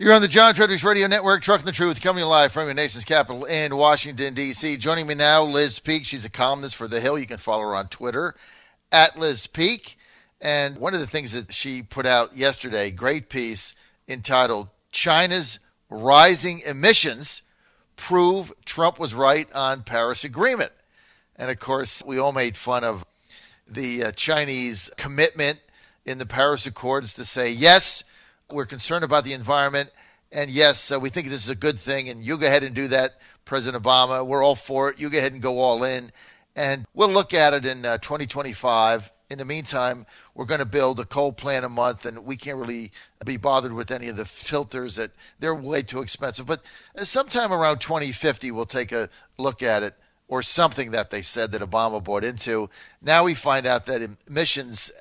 You're on the John Frederick Radio Network, Trucking the Truth, coming live from your nation's capital in Washington, D.C. Joining me now, Liz Peek. She's a columnist for The Hill. You can follow her on Twitter, @LizPeek. And one of the things that she put out yesterday, great piece entitled, China's Rising Emissions Prove Trump Was Right on Paris Agreement. And, of course, we all made fun of the Chinese commitment in the Paris Accords to say, yes, we're concerned about the environment, and yes, we think this is a good thing, and you go ahead and do that, President Obama. We're all for it. You go ahead and go all in, and we'll look at it in 2025. In the meantime, we're going to build a coal plant a month, and we can't really be bothered with any of the filters. That they're way too expensive. But sometime around 2050, we'll take a look at it, or something that they said that Obama bought into. Now we find out that emissions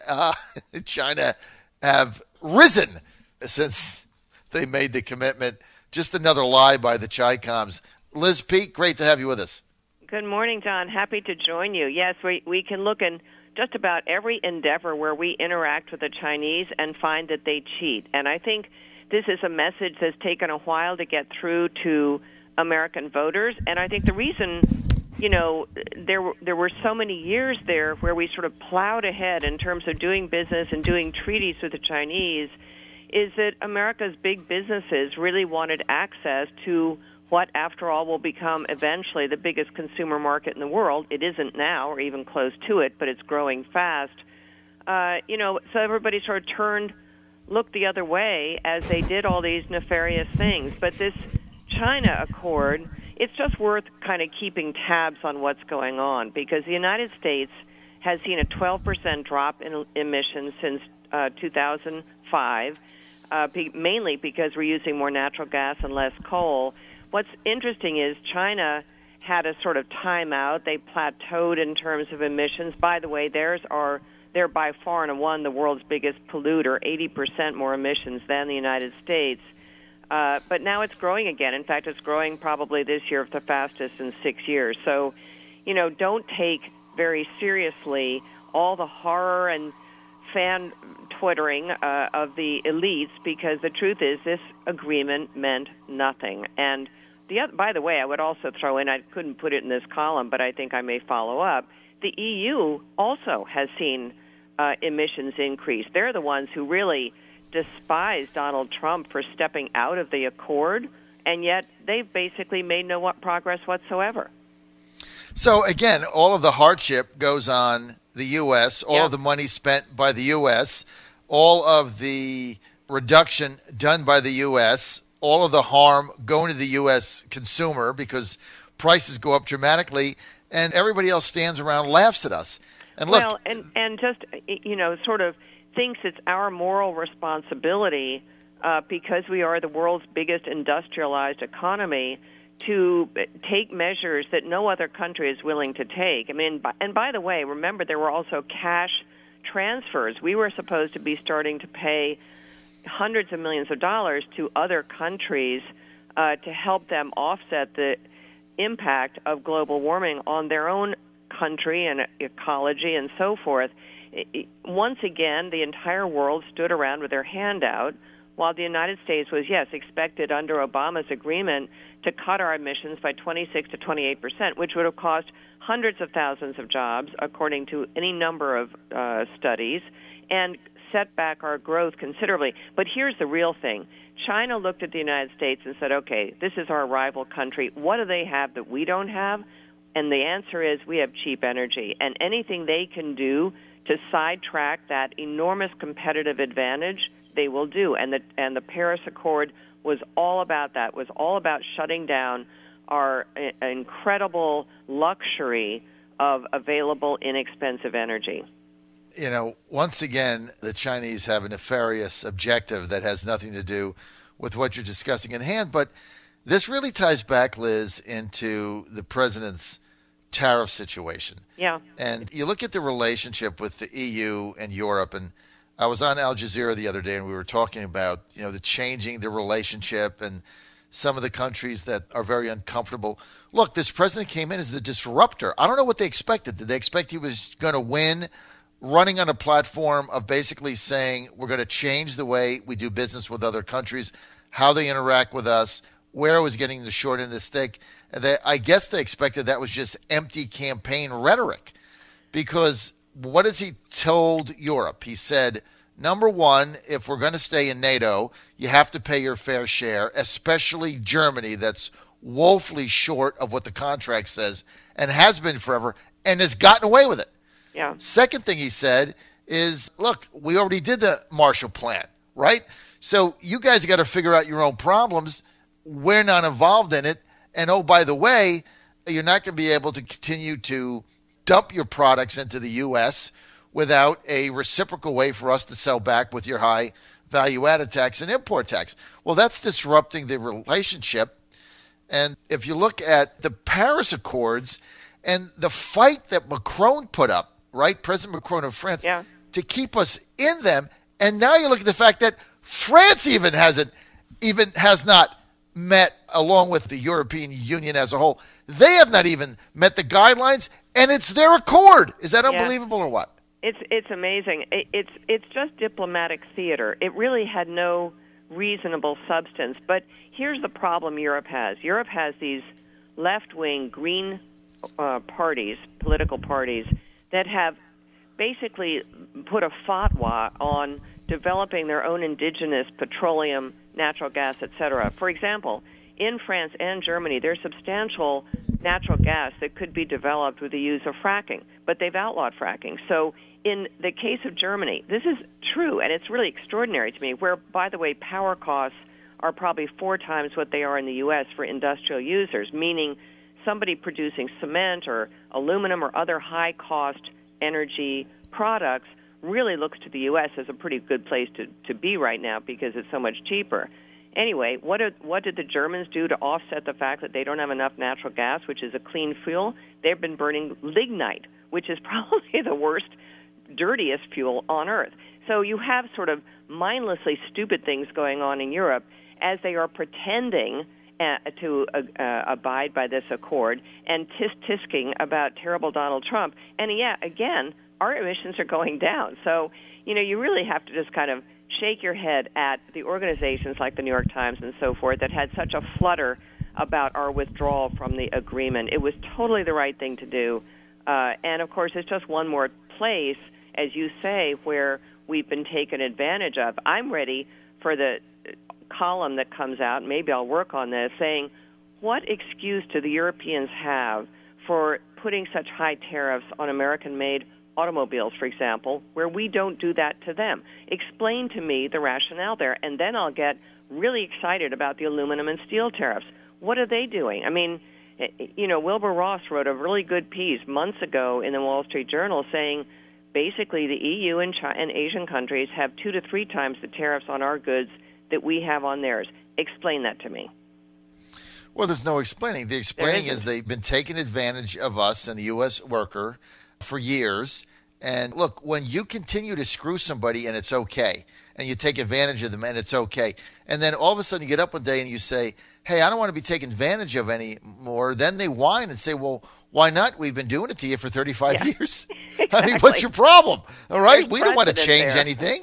in China have risen since they made the commitment. Just another lie by the Chi-Coms. Liz Peek, great to have you with us. Good morning, John. Happy to join you. Yes, we can look in just about every endeavor where we interact with the Chinese and find that they cheat. And I think this is a message that's taken a while to get through to American voters. And I think the reason, there were so many years there where we sort of plowed ahead in terms of doing business and doing treaties with the Chinese is that America's big businesses really wanted access to what, after all, will become eventually the biggest consumer market in the world. It isn't now, or even close to it, but it's growing fast. So everybody sort of looked the other way as they did all these nefarious things. But this China Accord, it's just worth kind of keeping tabs on what's going on, because the United States has seen a 12% drop in emissions since 2005, mainly because we're using more natural gas and less coal. What's interesting is China had a sort of timeout. They plateaued in terms of emissions. By the way, they're by far and away the world's biggest polluter, 80% more emissions than the United States. But now it's growing again. In fact, it's growing probably this year the fastest in 6 years. So, don't take very seriously all the horror and fan twittering of the elites, because the truth is this agreement meant nothing. And by the way, I would also throw in, I couldn't put it in this column, but I think I may follow up, the EU also has seen emissions increase. They're the ones who really despise Donald Trump for stepping out of the accord, and yet they've basically made no progress whatsoever. So, again, all of the hardship goes on the U.S., all of the money spent by the U.S., all of the reduction done by the U.S., all of the harm going to the U.S. consumer because prices go up dramatically, and everybody else stands around and laughs at us. And look, and just, sort of thinks it's our moral responsibility because we are the world's biggest industrialized economy to take measures that no other country is willing to take. I mean, and by the way, remember there were also cash transfers. We were supposed to be starting to pay hundreds of millions of dollars to other countries to help them offset the impact of global warming on their own country and ecology and so forth. Once again, the entire world stood around with their hand out, while the United States was, yes, expected under Obama's agreement to cut our emissions by 26 to 28%, which would have cost hundreds of thousands of jobs, according to any number of studies, and set back our growth considerably. But here's the real thing. China looked at the United States and said, okay, this is our rival country. What do they have that we don't have? And the answer is we have cheap energy. And anything they can do to sidetrack that enormous competitive advantage, they will do. And the Paris Accord was all about that, was all about shutting down our incredible luxury of available, inexpensive energy. Once again, the Chinese have a nefarious objective that has nothing to do with what you're discussing in hand. But this really ties back, Liz, into the president's tariff situation. Yeah. And you look at the relationship with the EU and Europe, and I was on Al Jazeera the other day, and we were talking about, the changing the relationship and some of the countries that are very uncomfortable. Look, this president came in as the disruptor. I don't know what they expected. Did they expect he was going to win, running on a platform of basically saying we're going to change the way we do business with other countries? how they interact with us, where it was getting the short end of the stick. I guess they expected that was just empty campaign rhetoric, because what has he told Europe? He said, number one, if we're going to stay in NATO, you have to pay your fair share, especially Germany, that's woefully short of what the contract says and has been forever and has gotten away with it. Yeah. Second thing he said is, look, we already did the Marshall Plan, right? So you guys got to figure out your own problems. We're not involved in it. And, oh, by the way, you're not going to be able to continue to dump your products into the U.S. without a reciprocal way for us to sell back with your high value-added tax and import tax. Well, that's disrupting the relationship. And if you look at the Paris Accords and the fight that Macron put up, right, President Macron of France, to keep us in them, and now you look at the fact that France has not met, along with the European Union as a whole, they have not even met the guidelines, and it's their accord. Is that unbelievable or what? It's amazing. It's just diplomatic theater. It really had no reasonable substance. But here's the problem Europe has. Europe has these left-wing green parties, political parties, that have basically put a fatwa on developing their own indigenous petroleum, natural gas, etc. For example, in France and Germany, there's substantial natural gas that could be developed with the use of fracking, but they've outlawed fracking. So in the case of Germany, this is true, and it's really extraordinary to me, where, by the way, power costs are probably 4 times what they are in the U.S. for industrial users, meaning somebody producing cement or aluminum or other high-cost energy products really looks to the U.S. as a pretty good place to be right now because it's so much cheaper. Anyway, what did the Germans do to offset the fact that they don't have enough natural gas, which is a clean fuel? They've been burning lignite, which is probably the worst, dirtiest fuel on Earth. So you have sort of mindlessly stupid things going on in Europe as they are pretending to abide by this accord and tisking about terrible Donald Trump. And again, our emissions are going down. So, you really have to just kind of shake your head at the organizations like the New York Times and so forth that had such a flutter about our withdrawal from the agreement. It was totally the right thing to do. And, of course, it's just one more place, as you say, where we've been taken advantage of. I'm ready for the column that comes out, maybe I'll work on this, saying, what excuse do the Europeans have for putting such high tariffs on American-made automobiles, for example, where we don't do that to them? Explain to me the rationale there, and then I'll get really excited about the aluminum and steel tariffs. What are they doing? I mean, Wilbur Ross wrote a really good piece months ago in the Wall Street Journal saying basically the EU and Asian countries have 2 to 3 times the tariffs on our goods that we have on theirs. Explain that to me. Well, there's no explaining. The explaining is they've been taking advantage of us and the U.S. worker for years. And look, when you continue to screw somebody and it's okay, and you take advantage of them and it's okay, and then all of a sudden you get up one day and you say, hey, I don't want to be taken advantage of anymore, then they whine and say, well, why not? We've been doing it to you for 35 years. Exactly. I mean, what's your problem? All right? We don't want to change anything,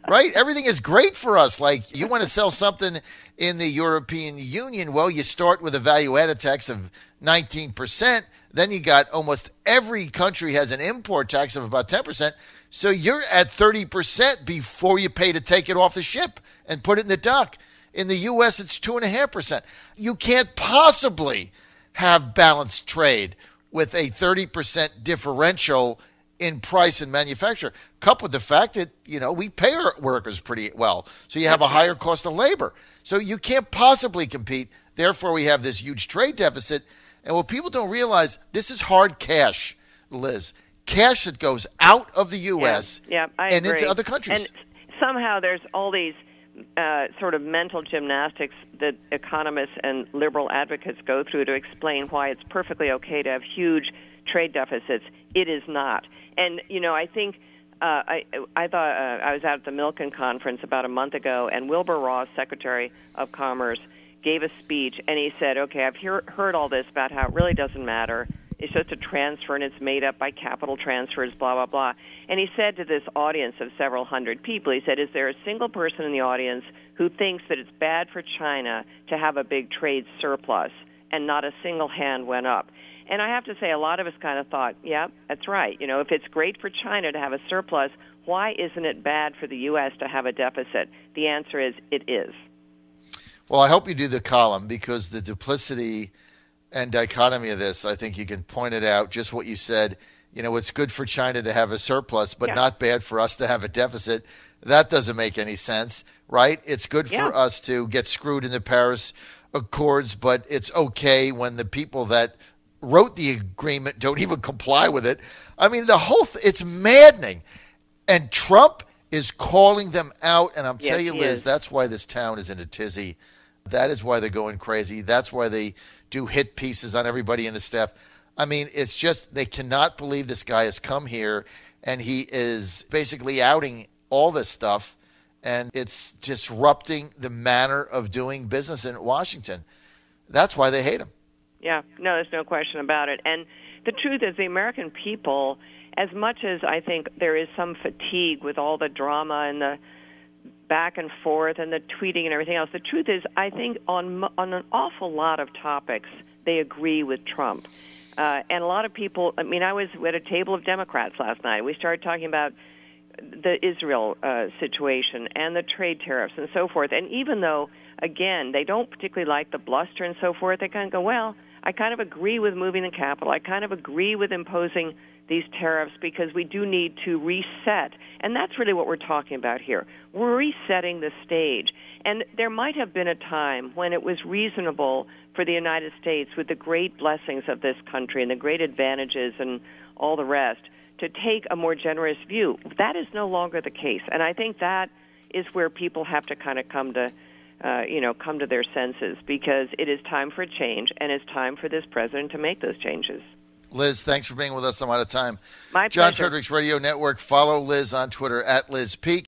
right? Everything is great for us. Like, you want to sell something in the European Union, well, you start with a value-added tax of 19%. Then you got almost every country has an import tax of about 10%. So you're at 30% before you pay to take it off the ship and put it in the dock. In the U.S., it's 2.5%. You can't possibly have balanced trade with a 30% differential in price and manufacture, coupled with the fact that, we pay our workers pretty well. So you have a higher cost of labor. So you can't possibly compete. Therefore, we have this huge trade deficit. And what people don't realize, this is hard cash, Liz. Cash that goes out of the U.S. and into other countries. And somehow there's all these sort of mental gymnastics that economists and liberal advocates go through to explain why it's perfectly okay to have huge trade deficits. It is not. And, I think I thought I was out at the Milken Conference about a month ago, and Wilbur Ross, Secretary of Commerce, gave a speech, and he said, okay, I've heard all this about how it really doesn't matter. It's just a transfer, and it's made up by capital transfers, blah, blah, blah. And he said to this audience of several hundred people, he said, is there a single person in the audience who thinks that it's bad for China to have a big trade surplus, and not a single hand went up. And I have to say, a lot of us kind of thought, yeah, that's right. You know, if it's great for China to have a surplus, why isn't it bad for the U.S. to have a deficit? The answer is, it is. Well, I hope you do the column, because the duplicity and dichotomy of this, I think you can point it out, just what you said. You know, it's good for China to have a surplus, but not bad for us to have a deficit. That doesn't make any sense, right? It's good for us to get screwed in the Paris Accords, but it's okay when the people that wrote the agreement don't even comply with it. I mean, the whole it's maddening. And Trump is calling them out, and I'm telling you, Liz, that's why this town is in a tizzy. That is why they're going crazy. That's why they do hit pieces on everybody in the staff. I mean, it's just they cannot believe this guy has come here, and he is basically outing all this stuff, and it's disrupting the manner of doing business in Washington. That's why they hate him. Yeah, no, there's no question about it. And the truth is, the American people, as much as I think there is some fatigue with all the drama and the back and forth and the tweeting and everything else, the truth is, I think on an awful lot of topics, they agree with Trump. And a lot of people, I mean, I was at a table of Democrats last night. We started talking about the Israel situation and the trade tariffs and so forth. And even though, again, they don't particularly like the bluster and so forth, they kind of go, well, I kind of agree with moving the capital. I kind of agree with imposing these tariffs because we do need to reset. And that's really what we're talking about here. We're resetting the stage. And there might have been a time when it was reasonable for the United States, with the great blessings of this country and the great advantages and all the rest, to take a more generous view. That is no longer the case. And I think that is where people have to kind of come to their senses, because it is time for a change, and it's time for this president to make those changes. Liz, thanks for being with us. I'm out of time. My John pleasure. Fredericks Radio Network. Follow Liz on Twitter at Liz Peak.